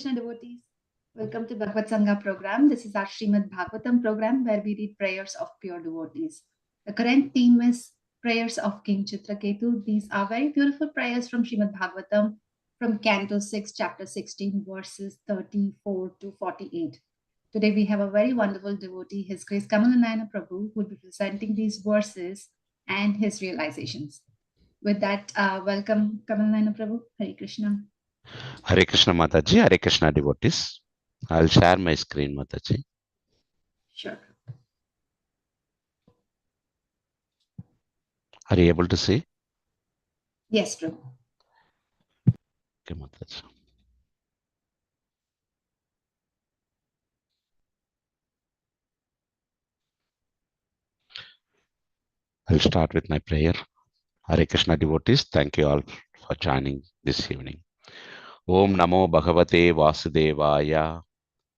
Krishna devotees. Welcome to BhagavatSanga program. This is our Srimad Bhagavatam program where we read prayers of pure devotees. The current theme is prayers of King Chitraketu. These are very beautiful prayers from Srimad Bhagavatam from Canto 6, chapter 16, verses 34 to 48. Today we have a very wonderful devotee, His Grace Kamala Naayana Prabhu, who will be presenting these verses and his realizations. With that, welcome Kamala Naayana Prabhu. Hare Krishna. Hare Krishna Mataji, Hare Krishna devotees. I'll share my screen, Mataji. Sure. Are you able to see? Yes, Prabhu. Okay, Mataji. I'll start with my prayer. Hare Krishna devotees, thank you all for joining this evening. Om Namo Bhagavate Vasudevaya.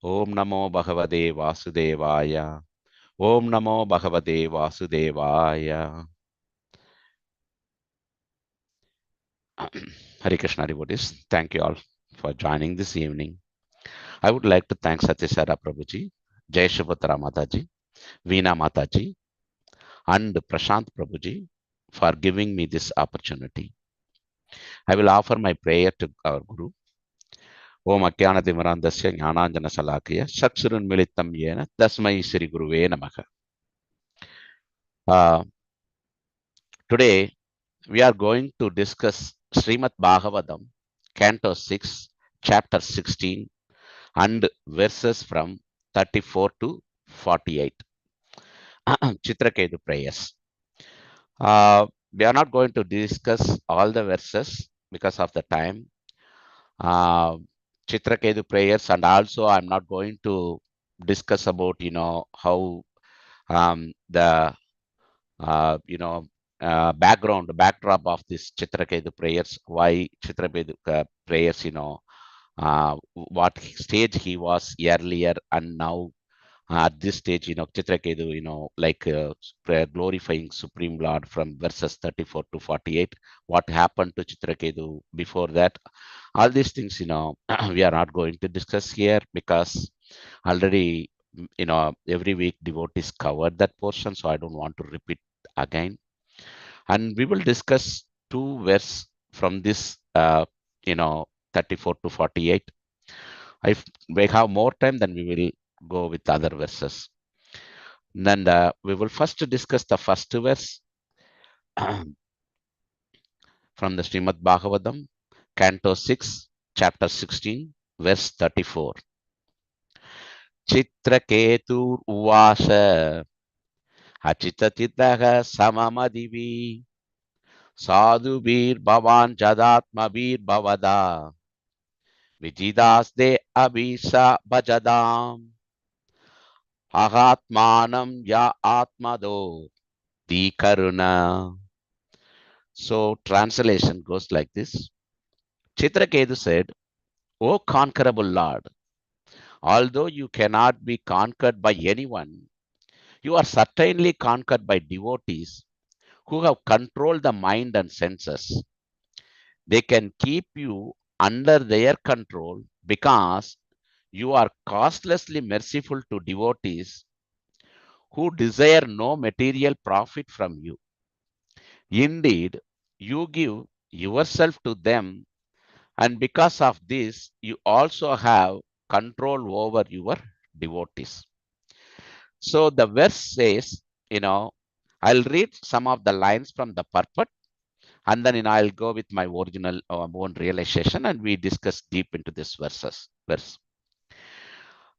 Om Namo Bhagavate Vasudevaya. Om Namo Bhagavate Vasudevaya. Hare Krishna devotees, thank you all for joining this evening. I would like to thank Satyasara Prabhuji, Jai Shubhatra Mataji, Veena Mataji, and Prashant Prabhuji for giving me this opportunity. I will offer my prayer to our Guru. Om Akyanatimirandasya Jnananjana Salakya Saksurun Militam Yena Tasmai Sri Guruve Namaha. Today we are going to discuss Srimad Bhagavatam, Canto 6, Chapter 16, and verses from 34 to 48. Chitraketu prayers. We are not going to discuss all the verses because of the time. Chitraketu prayers, and also I'm not going to discuss about how the background, the backdrop of this Chitraketu prayers, why Chitraketu prayers, what stage he was earlier and now at this stage, Chitraketu, glorifying Supreme Lord from verses 34 to 48. What happened to Chitraketu before that? All these things, we are not going to discuss here because already, every week devotees covered that portion, so I don't want to repeat again. And we will discuss two verses from this, 34 to 48. If we have more time, then we will go with other verses. Then we will first discuss the first verse from the Srimad Bhagavatam, Canto 6, Chapter 16, verse 34. Chitraketu Uvasha Achitatidaha Samamadivi Sadhubir Bhavan Jadatmabir Bhavada Vijidas Abhisa Bhajadam Ahatmanam Ya Atmado Di Karuna. So translation goes like this. Chitraketu said, O conquerable Lord, although you cannot be conquered by anyone, you are certainly conquered by devotees who have controlled the mind and senses. They can keep you under their control because you are costlessly merciful to devotees who desire no material profit from you. Indeed, you give yourself to them, and because of this, you also have control over your devotees. So the verse says, I'll read some of the lines from the purport, and then I'll go with my original own realization, and we discuss deep into this verse.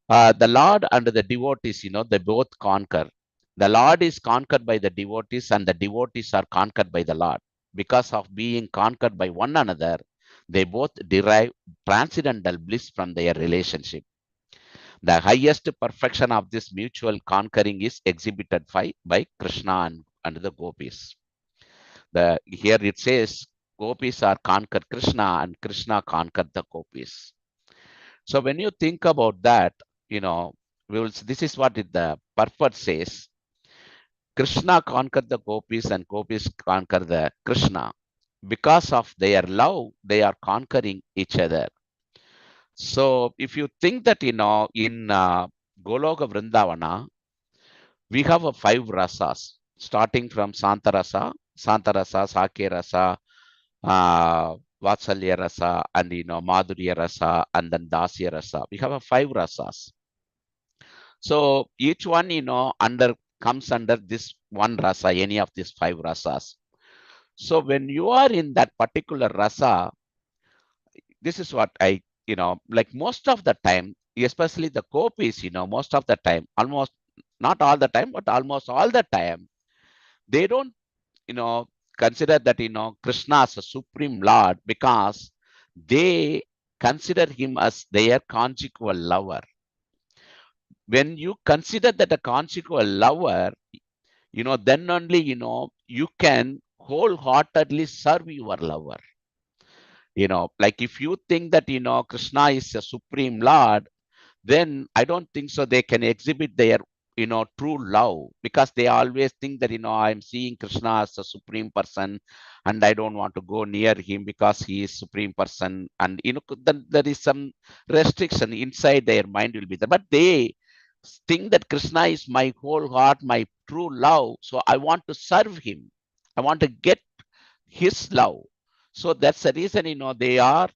The Lord and the devotees, they both conquer. The Lord is conquered by the devotees, and the devotees are conquered by the Lord. Because of being conquered by one another, they both derive transcendental bliss from their relationship. The highest perfection of this mutual conquering is exhibited by Krishna and the gopis. Here it says, gopis are conquered Krishna and Krishna conquered the gopis. So when you think about that, this is what the purport says. Krishna conquered the gopis and gopis conquer the Krishna. Because of their love, they are conquering each other. So if you think that, in Goloka Vrindavana, we have a 5 rasas, starting from Santarasa, Sake Rasa, Vatsalya Rasa, and Madhurya Rasa, and then Dasya Rasa. We have a 5 rasas. So each one, comes under this one rasa, any of these 5 rasas. So when you are in that particular rasa, this is what I, like most of the time, especially the gopis, most of the time, almost not all the time, but almost all the time, they don't, consider that, Krishna as a supreme Lord, because they consider him as their conjugal lover. When you consider that a conjugal lover, then only, you can wholeheartedly serve your lover. Like if you think that, Krishna is a supreme Lord, then I don't think so they can exhibit their, true love, because they always think that, I'm seeing Krishna as a supreme person and I don't want to go near him because he is supreme person. And, then there is some restriction inside their mind will be there. But they think that Krishna is my whole heart, my true love. So I want to serve him. I want to get his love. So that's the reason, they are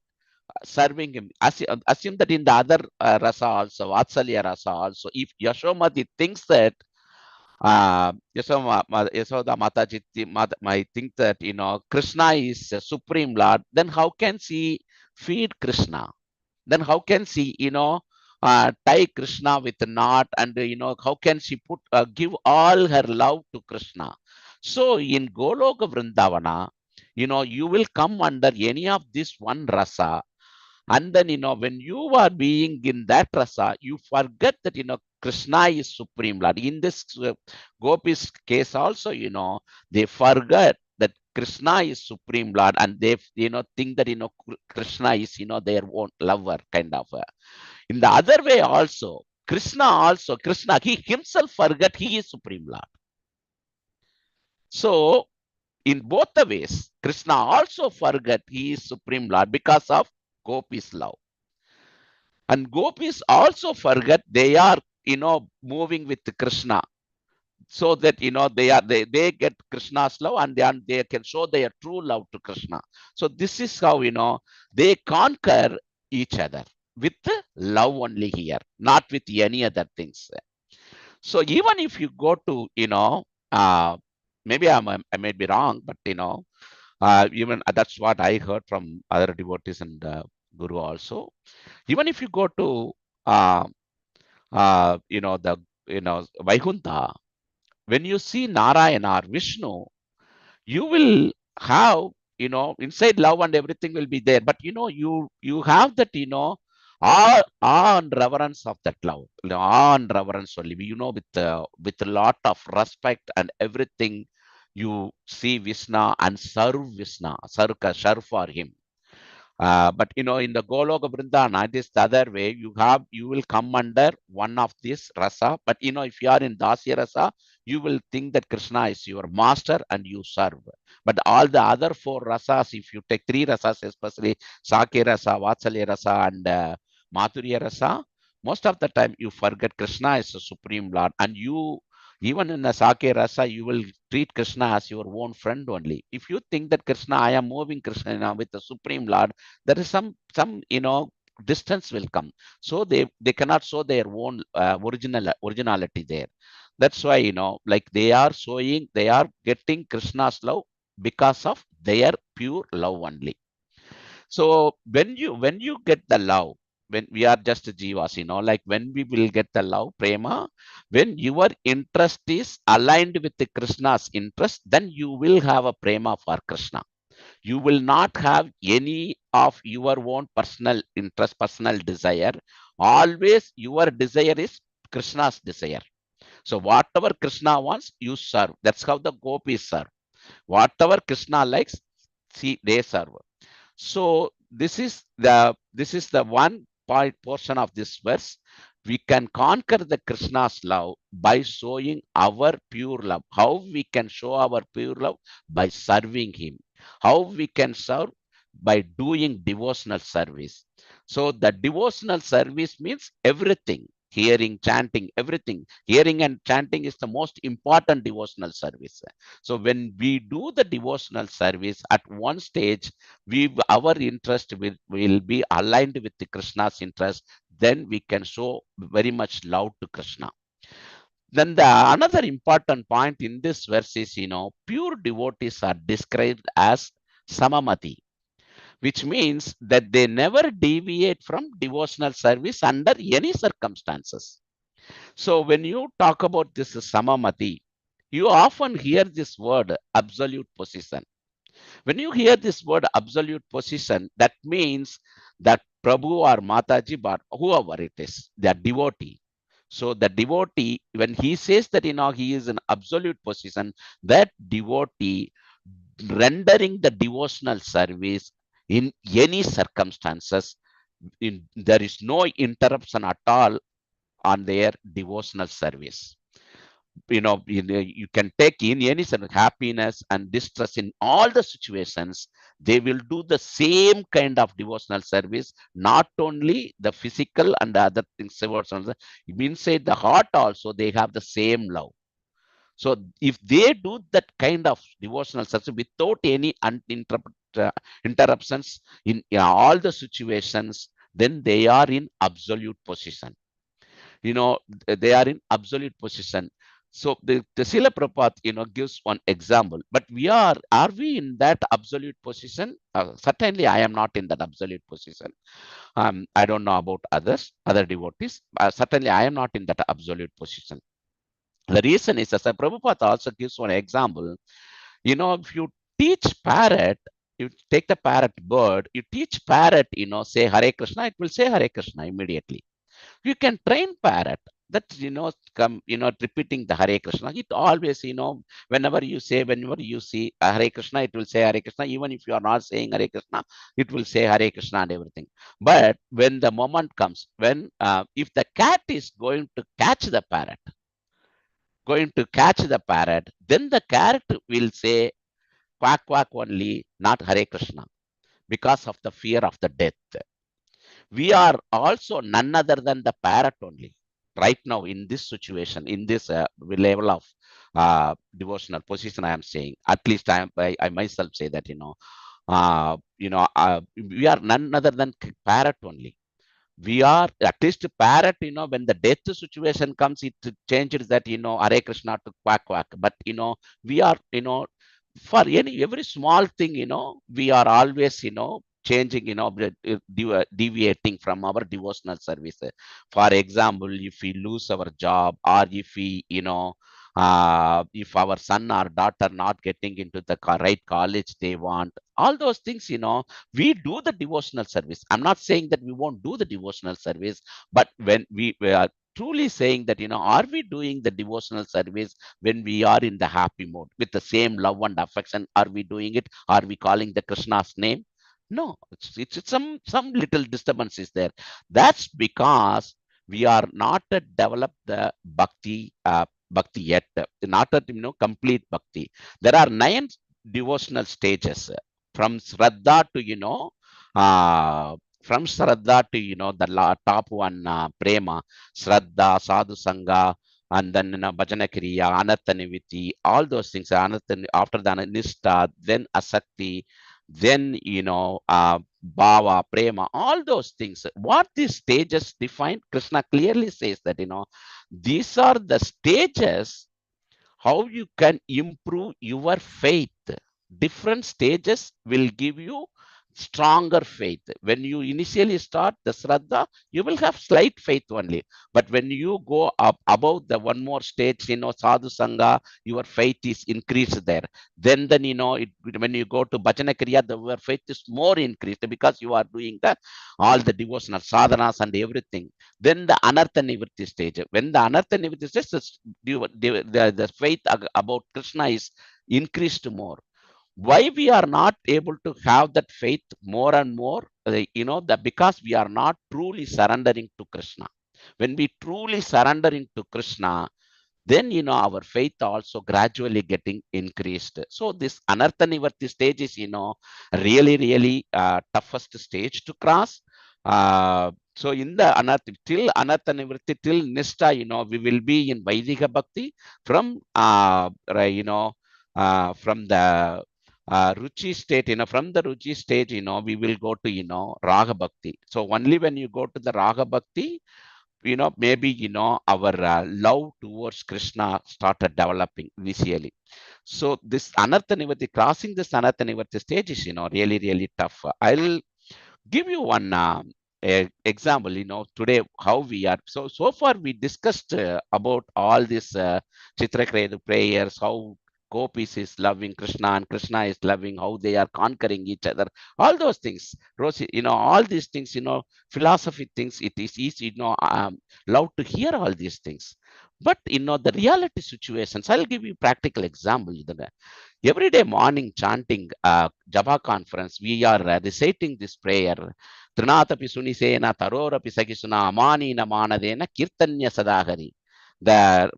serving him. Assume that in the other rasa also, Vatsalya rasa also, if Yashomati thinks that Yashoda Mataji might think that, Krishna is a supreme Lord, then how can she feed Krishna? Then how can she, tie Krishna with a knot, and, how can she give all her love to Krishna? So in Goloka Vrindavana, you will come under any of this one rasa, and then, when you are being in that rasa, you forget that, Krishna is supreme Lord. In this Gopis case also, they forget that Krishna is supreme Lord, and they, think that, Krishna is, their own lover, kind of. In the other way also, Krishna, he himself forget he is supreme Lord. So in both the ways, Krishna also forget he is supreme Lord because of Gopis love. And gopis also forget they are, moving with Krishna, so that, they get Krishna's love, and they can show their true love to Krishna. So this is how, they conquer each other with love only here, not with any other things. So even if you go to, maybe I may be wrong, but, even that's what I heard from other devotees and Guru also. Even if you go to uh, the Vaikuntha, when you see Narayana or Vishnu, you will have, inside love and everything will be there, but, you have that, awe and reverence of that love, awe and reverence only, with a lot of respect and everything. You see Vishnu and serve for him. But, in the Goloka Vrindana, this the other way, you will come under one of this rasa. But, if you are in Dasya rasa, you will think that Krishna is your master and you serve. But all the other 4 rasas, if you take 3 rasas, especially Sake rasa, Vatsalya rasa, and Madhurya rasa, most of the time you forget Krishna is the supreme Lord, and you, even in the Sake rasa, you will treat Krishna as your own friend only. If you think that Krishna, I am moving Krishna with the supreme Lord, there is some distance will come. So they cannot show their own originality there. That's why, like they are getting Krishna's love because of their pure love only. So when you get the love, when we are just jivas, like when we will get the love, prema, when your interest is aligned with the Krishna's interest, then you will have a prema for Krishna. You will not have any of your own personal interest, personal desire. Always your desire is Krishna's desire. So whatever Krishna wants, you serve. That's how the gopis serve. Whatever Krishna likes, see, they serve. So this is the one point portion of this verse. We can conquer the Krishna's love by showing our pure love. How we can show our pure love? By serving him. How we can serve? By doing devotional service. So the devotional service means everything. Hearing, chanting, everything. Hearing and chanting is the most important devotional service. So when we do the devotional service at one stage, our interest will be aligned with the Krishna's interest. Then we can show very much love to Krishna. Then another important point in this verse is, pure devotees are described as samamati, which means that they never deviate from devotional service under any circumstances. So when you talk about this samamati, you often hear this word absolute position. When you hear this word absolute position, that means that Prabhu or Mataji, but whoever it is, they are devotee. So the devotee, when he says that he is in absolute position, that devotee rendering the devotional service in any circumstances, there is no interruption at all on their devotional service. You can take in any sort of happiness and distress in all the situations. They will do the same kind of devotional service, not only the physical and the other things. Inside the heart also, they have the same love. So if they do that kind of devotional service without any interruptions in all the situations, then they are in absolute position. They are in absolute position. So the Srila Prabhupada, gives one example. But are we in that absolute position? Certainly, I am not in that absolute position. I don't know about other devotees. Certainly, I am not in that absolute position. The reason is, as Prabhupada also gives one example, if you teach parrot, you take the parrot bird, you teach parrot, say Hare Krishna, it will say Hare Krishna immediately. You can train parrot that, repeating the Hare Krishna. It always, whenever you see Hare Krishna, it will say Hare Krishna. Even if you are not saying Hare Krishna, it will say Hare Krishna and everything. But when the moment comes, if the cat is going to catch the parrot, then the cat will say quack quack only, not Hare Krishna, because of the fear of the death. We are also none other than the parrot only. Right now, in this situation, in this level of devotional position, I am saying, at least I myself say that, we are none other than parrot only. We are at least parrot, when the death situation comes, it changes that, Hare Krishna to quack quack. But, we are, for every small thing, we are always, changing, deviating from our devotional service. For example, if we lose our job, or if we, if our son or daughter not getting into the right college they want, all those things, we do the devotional service. I'm not saying that we won't do the devotional service, but when we are truly saying that, are we doing the devotional service when we are in the happy mode with the same love and affection? Are we doing it? Are we calling the Krishna's name? No, it's some little disturbance is there. That's because we are not developed the bhakti yet, not at complete bhakti. There are 9 devotional stages, from Shraddha to, from Shraddha to, the top one, Prema, Shraddha, Sadhu Sangha, and then, Bhajana Kriya, Anartha Niviti, all those things. After the Nishta, then Asakti, then, Bhava, Prema, all those things. What these stages define, Krishna clearly says that, these are the stages how you can improve your faith. Different stages will give you stronger faith. When you initially start the Shraddha, you will have slight faith only. But when you go up above the one more stage, Sadhu Sangha, your faith is increased there. Then when you go to Bhajana Kriya, your faith is more increased because you are doing all the devotional sadhanas and everything. Then the Anartha Nivritti stage. When the Anartha Nivritti stage, the faith about Krishna is increased more. Why we are not able to have that faith more and more? That because we are not truly surrendering to Krishna. When we truly surrendering to Krishna, then our faith also gradually getting increased. So this Anartha Nivarti stage is, really toughest stage to cross. So in the till anartha nivritti, till nishta, we will be in Vaidika Bhakti from, from the Ruchi state, from the Ruchi stage, we will go to, Raga Bhakti. So only when you go to the Raga Bhakti, maybe, our love towards Krishna started developing initially. So this anartha nivritti, crossing this anartha nivritti stage is, really, really tough. I'll give you one example, today how we are. So far we discussed about all these Chitraketu prayers, how gopis is loving Krishna and Krishna is loving, how they are conquering each other, all those things. Rosie, all these things, philosophy things, it is easy, love to hear all these things. But the reality situations, I'll give you practical example. Every day morning chanting Japa conference, we are reciting this prayer. Trinatapi sunisena tarorapi sagisuna amani namanadena kirtanya sadahari. The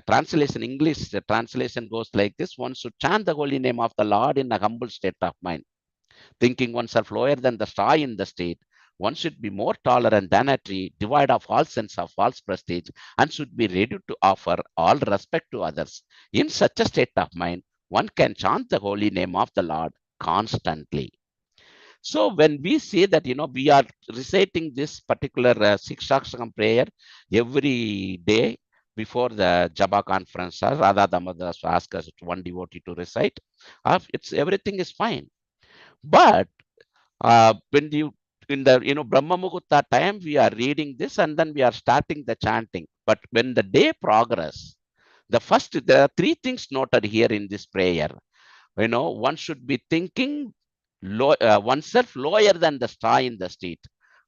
translation, English, the translation goes like this: one should chant the holy name of the Lord in a humble state of mind, thinking oneself lower than the star in the state. One should be more tolerant than a tree, devoid of all sense of false prestige, and should be ready to offer all respect to others. In such a state of mind, one can chant the holy name of the Lord constantly. So when we say that, we are reciting this particular Sikshakshakam prayer every day before the Japa conference, Radha Damodar asked us one devotee to recite, it's everything is fine. But when you in the Brahma Muhurta time, we are reading this and then we are starting the chanting. But when the day progress, there are three things noted here in this prayer. One should be thinking oneself lower than the star in the street.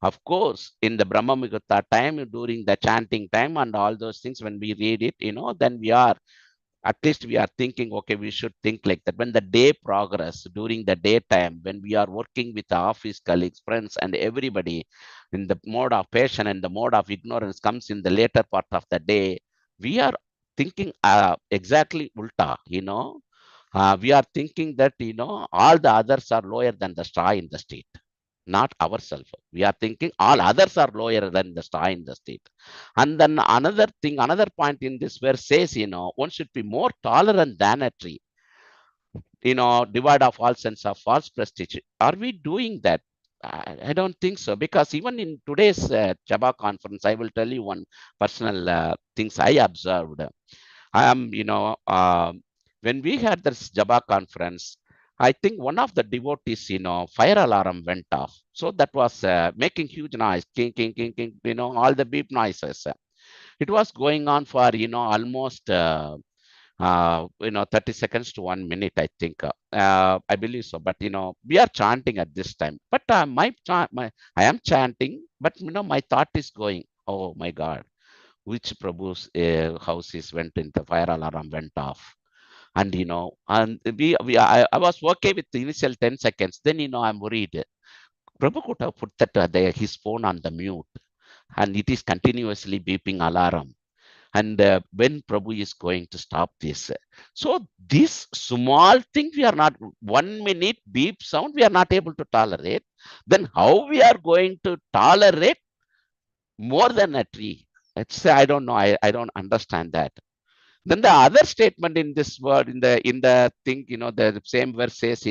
Of course, in the Brahma Muhurta time, during the chanting time and all those things, when we read it, then we are, at least we are thinking, okay, we should think like that. When the day progress, during the daytime, when we are working with the office colleagues, friends, and everybody, in the mode of passion and the mode of ignorance comes in the later part of the day, we are thinking exactly ulta, we are thinking that, all the others are lower than the star in the street, not ourselves. We are thinking all others are lower than the star in the state. And then another thing, another point in this verse says, one should be more tolerant than a tree, devoid of all sense of false prestige. Are we doing that? I don't think so, because even in today's Java conference, I will tell you one personal things I observed. I am, when we had this Java conference, I think one of the devotees, fire alarm went off. So that was making huge noise, king, king, king, king, all the beep noises. It was going on for, almost, 30 seconds to 1 minute, I think. I believe so. But, we are chanting at this time. But I am chanting, but, my thought is going, oh my God, which Prabhu's houses went in, the fire alarm went off. And and I was okay with the initial 10 seconds. Then I'm worried. Prabhu could have put his phone on the mute, and it is continuously beeping alarm. And when Prabhu is going to stop this? So this small thing, we are not, 1 minute beep sound, we are not able to tolerate. Then how we are going to tolerate more than a tree? I don't know. I don't understand that. Then the other statement in this word, in the thing, the same verse says,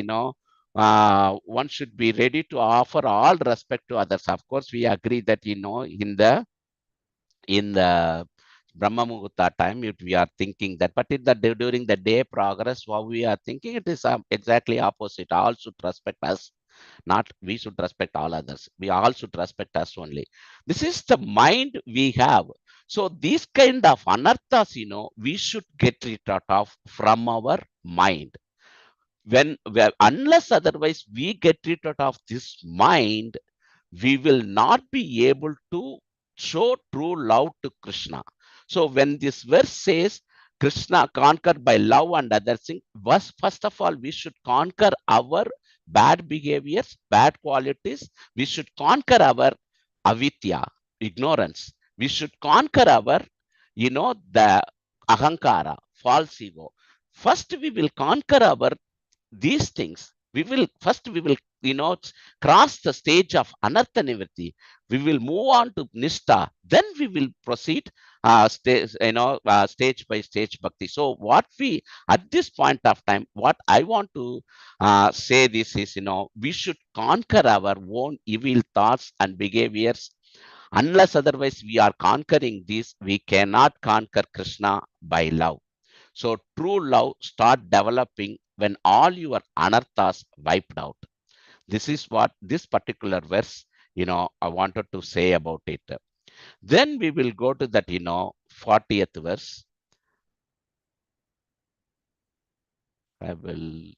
one should be ready to offer all respect to others. Of course, we agree that, in the Brahma Muhurta time, we are thinking that, but during the day progress, what we are thinking, it is exactly opposite. All should respect us, not we should respect all others. We all should respect us only. This is the mind we have. So these kind of anarthas, we should get rid of from our mind. Unless otherwise we get rid of this mind, we will not be able to show true love to Krishna. So when this verse says Krishna conquered by love and other things, first of all, we should conquer our bad behaviors, bad qualities. We should conquer our avidya, ignorance. We should conquer our, the ahankara, false ego. First, we will conquer our these things. We will cross the stage of anartha nivritti, we will move on to nishta, then we will proceed stage by stage bhakti. So what we, at this point of time, what I want to say this is, we should conquer our own evil thoughts and behaviors. Unless otherwise we are conquering this, we cannot conquer Krishna by love. So true love start developing when all your anarthas wiped out. This is what this particular verse, I wanted to say about it. Then we will go to that, 40th verse. I will,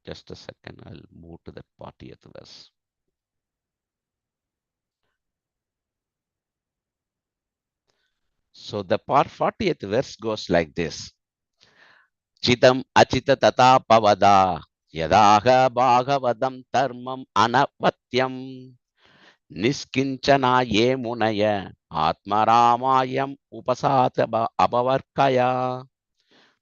just a second, I'll move to that 40th verse. So the 40th verse goes like this. Chitam achita tata pavada yadaha bhagavadam dharmam anavatyam niskinchana ye munaya atmaramayam upasata abavarkaya.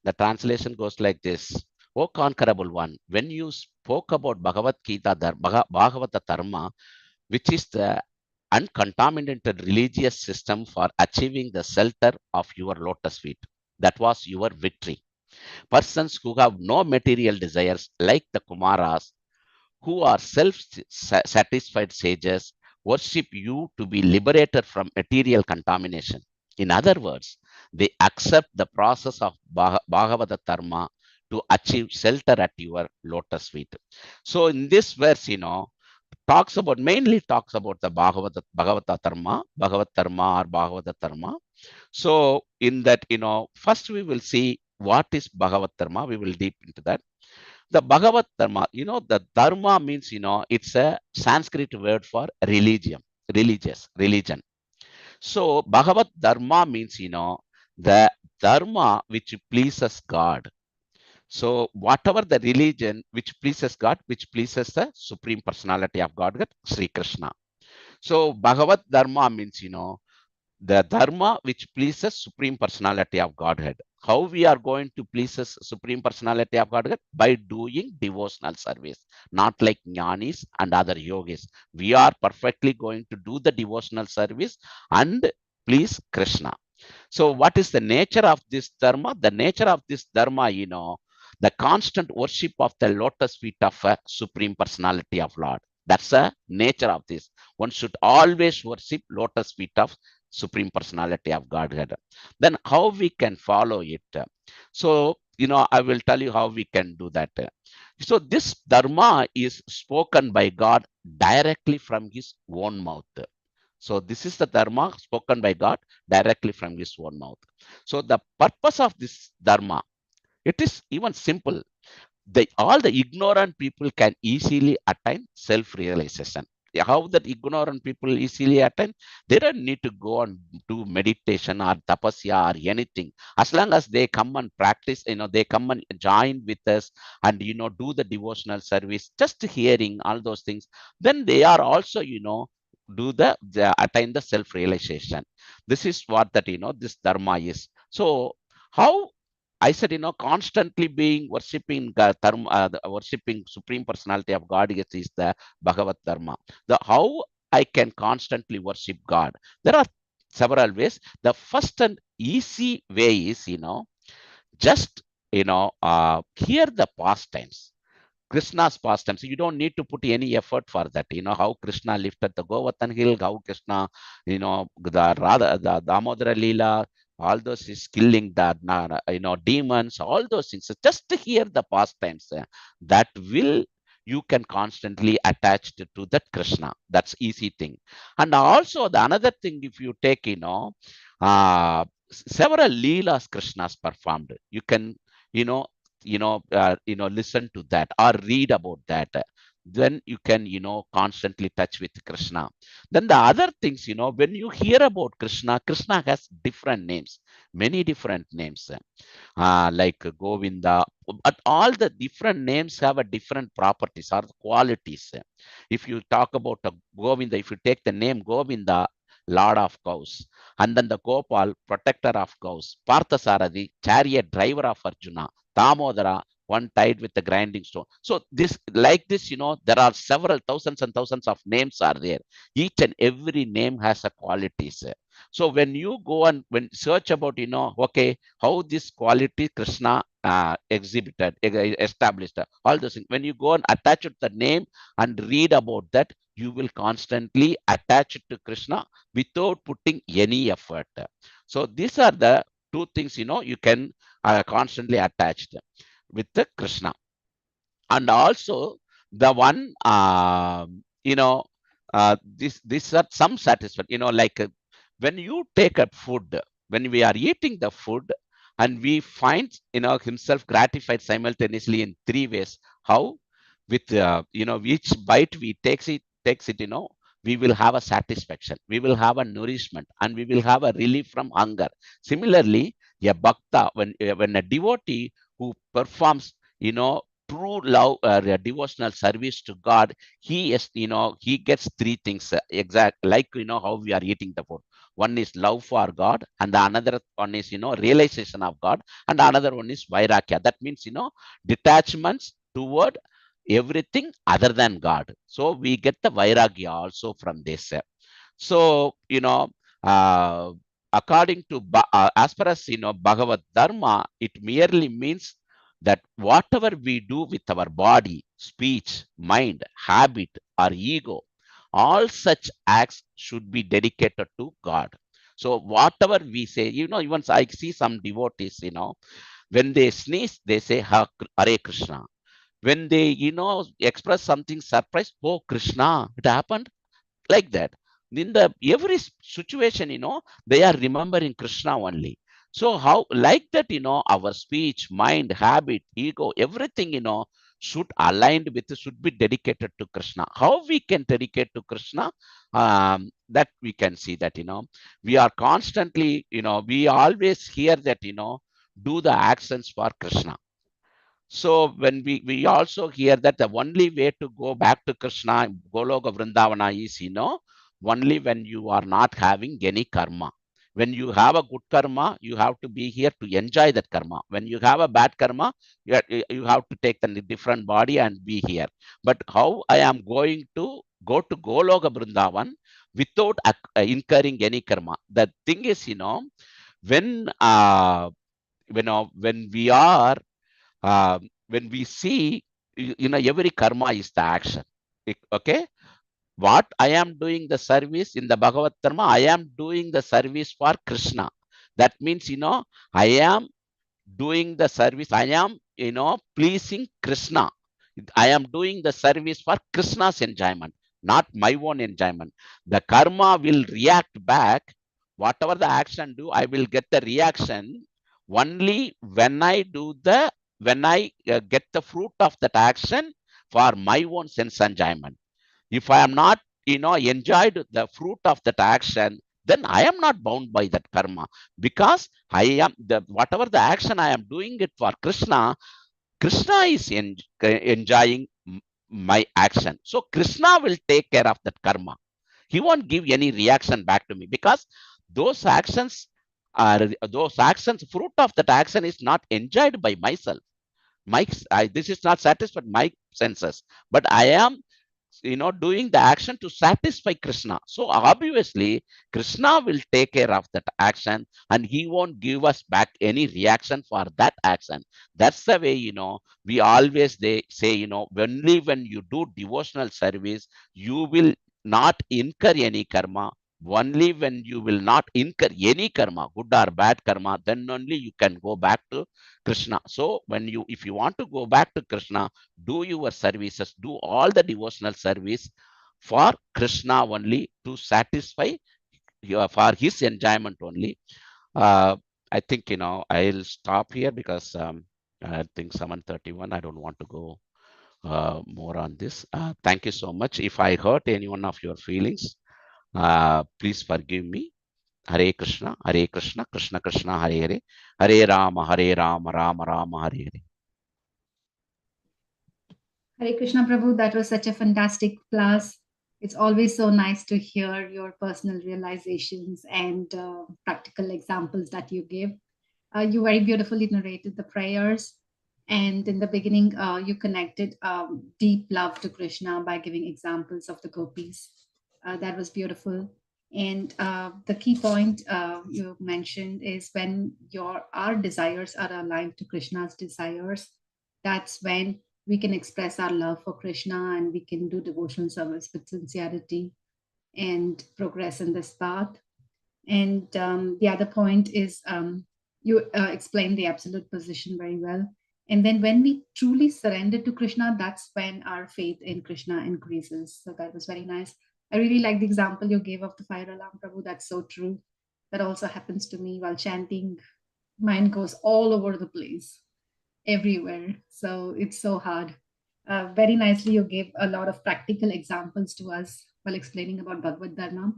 The translation goes like this. O conquerable one, when you spoke about Bhagavad Gita, Bhagavata Dharma, which is the uncontaminated religious system for achieving the shelter of your lotus feet, that was your victory. Persons who have no material desires, like the Kumaras, who are self-satisfied sages, worship you to be liberated from material contamination. In other words, they accept the process of Bhagavata Dharma to achieve shelter at your lotus feet. So in this verse, mainly talks about the Bhagavata Dharma, Bhagavat Dharma or Bhagavata Dharma. So in that, first we will see what is Bhagavat Dharma. We will deep into that. The Bhagavat Dharma, the Dharma means, it's a Sanskrit word for religion. So Bhagavat Dharma means, the Dharma which pleases God. So whatever the religion which pleases God, which pleases the Supreme Personality of Godhead, Sri Krishna. So Bhagavat Dharma means, the dharma which pleases Supreme Personality of Godhead. How we are going to please the Supreme Personality of Godhead? By doing devotional service, not like jnanis and other yogis. We are perfectly going to do the devotional service and please Krishna. So what is the nature of this dharma? The nature of this dharma, the constant worship of the lotus feet of a Supreme Personality of Lord. That's the nature of this. One should always worship lotus feet of Supreme Personality of Godhead. Then how we can follow it? So, I will tell you how we can do that. So this dharma is spoken by God directly from his own mouth. So this is the dharma spoken by God directly from his own mouth. So the purpose of this dharma, it is even simple. All the ignorant people can easily attain self-realization. How that ignorant people easily attain? They don't need to go and do meditation or tapasya or anything. As long as they come and practice, they come and join with us and, do the devotional service, just hearing all those things, then they are also, attain the self-realization. This is what that, this dharma is. So how I said, constantly being worshipping Supreme Personality of God is the Bhagavat Dharma. How I can constantly worship God. There are several ways. The first and easy way is, just, hear the pastimes. Krishna's pastimes. You don't need to put any effort for that. How Krishna lifted the Govardhan hill, how Krishna, the Radha, the Damodara Leela, all those is killing the, demons, all those things. So just to hear the pastimes, that will, you can constantly attach to that Krishna. That's easy thing. And also the another thing, if you take, several Leelas Krishna's performed, you can, you know, listen to that or read about that. Then you can, constantly touch with Krishna. Then the other things, when you hear about Krishna, Krishna has different names, many different names, like Govinda. But all the different names have a different properties or qualities. If you talk about Govinda, if you take the name Govinda, Lord of cows, and then the Gopal, protector of cows, Parthasarathi, chariot driver of Arjuna, Damodara, one tied with the grinding stone. So this, like this, there are several thousands and thousands of names are there. Each and every name has a qualities. So when you go and when search about, okay, how this quality Krishna exhibited, established, all those things, when you go and attach it the name and read about that, you will constantly attach it to Krishna without putting any effort. So these are the two things, you can constantly attach them with the Krishna. And also the one, these are some satisfied, like when you take a food, when we are eating the food, and we find, himself gratified simultaneously in three ways. How? With, each bite we takes it, we will have a satisfaction, we will have a nourishment, and we will have a relief from hunger. Similarly, a bhakta, when a devotee who performs, true love, devotional service to God, he is, he gets three things, exact like, how we are eating the food. One is love for God, and the another one is, realization of God, and the another one is vairagya. That means, detachments toward everything other than God. So we get the vairagya also from this. So, uh, according to, as far as, Bhagavad Dharma, it merely means that whatever we do with our body, speech, mind, habit, or ego, all such acts should be dedicated to God. So whatever we say, even I see some devotees, when they sneeze, they say Hare Krishna. When they, express something surprise, oh Krishna, it happened, like that. In the every situation, they are remembering Krishna only. So how, like that, our speech, mind, habit, ego, everything, should aligned with, should be dedicated to Krishna. How we can dedicate to Krishna? That we can see that, we are constantly, we always hear that, do the actions for Krishna. So when we also hear that the only way to go back to Krishna, Goloka Vrindavana, is, only when you are not having any karma. When you have a good karma, you have to be here to enjoy that karma. When you have a bad karma, you have to take the different body and be here. But how I am going to go to Goloka Vrindavan without incurring any karma? The thing is, when when we are, when we see, every karma is the action. Okay, what I am doing the service in the Bhagavad Dharma, I am doing the service for Krishna. That means, I am doing the service, I am, pleasing Krishna. I am doing the service for Krishna's enjoyment, not my own enjoyment. The karma will react back. Whatever the action do, I will get the reaction only when I get the fruit of that action for my own sense enjoyment. If I am not, enjoyed the fruit of that action, then I am not bound by that karma, because I am the whatever the action I am doing it for Krishna. Krishna is enjoying my action. So Krishna will take care of that karma. He won't give any reaction back to me, because those actions fruit of that action is not enjoyed by myself. This is not satisfied my senses, but I am, doing the action to satisfy Krishna. So obviously Krishna will take care of that action, and he won't give us back any reaction for that action. That's the way, we always they say, only when you do devotional service, you will not incur any karma. Only when you will not incur any karma, good or bad karma, then only you can go back to Krishna. So if you want to go back to Krishna, do your services, do all the devotional service for Krishna only, to satisfy for his enjoyment only. Uh, I think, I'll stop here, because I think 7:31. I don't want to go more on this. Thank you so much. If I hurt any one of your feelings, please forgive me. Hare Krishna, Krishna Krishna, Hare Hare, Hare Rama, Rama Rama, Hare Hare. Hare Krishna Prabhu, that was such a fantastic class. It's always so nice to hear your personal realizations and practical examples that you give. You very beautifully narrated the prayers. And in the beginning, you connected deep love to Krishna by giving examples of the gopis. That was beautiful. And the key point you mentioned is when our desires are aligned to Krishna's desires, that's when we can express our love for Krishna and we can do devotional service with sincerity and progress in this path. And the other point is you explained the absolute position very well. And then when we truly surrender to Krishna, that's when our faith in Krishna increases. So that was very nice. I really like the example you gave of the fire alarm, Prabhu. That's so true. That also happens to me while chanting. Mind goes all over the place, everywhere. So it's so hard. Very nicely, you gave a lot of practical examples to us while explaining about Bhagavad Dharma,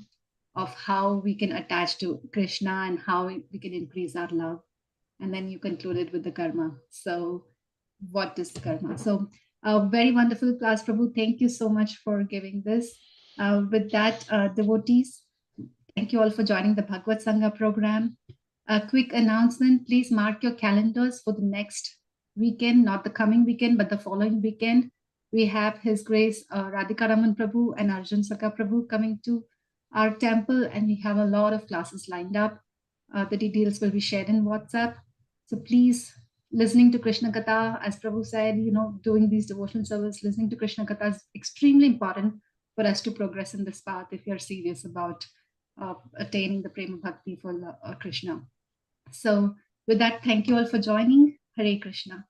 of how we can attach to Krishna and how we can increase our love. And then you concluded with the karma. So, what is karma? So, very wonderful class, Prabhu. Thank you so much for giving this. With that, devotees, thank you all for joining the Bhagavad Sangha program. A quick announcement, please mark your calendars for the next weekend, not the coming weekend, but the following weekend. We have His Grace Radhika Raman Prabhu and Arjun Saka Prabhu coming to our temple, and we have a lot of classes lined up. The details will be shared in WhatsApp. So please, listening to Krishna Katha, as Prabhu said, doing these devotional service, listening to Krishna Katha is extremely important for us to progress in this path if you're serious about attaining the prema bhakti for Krishna. So with that, thank you all for joining. Hare Krishna.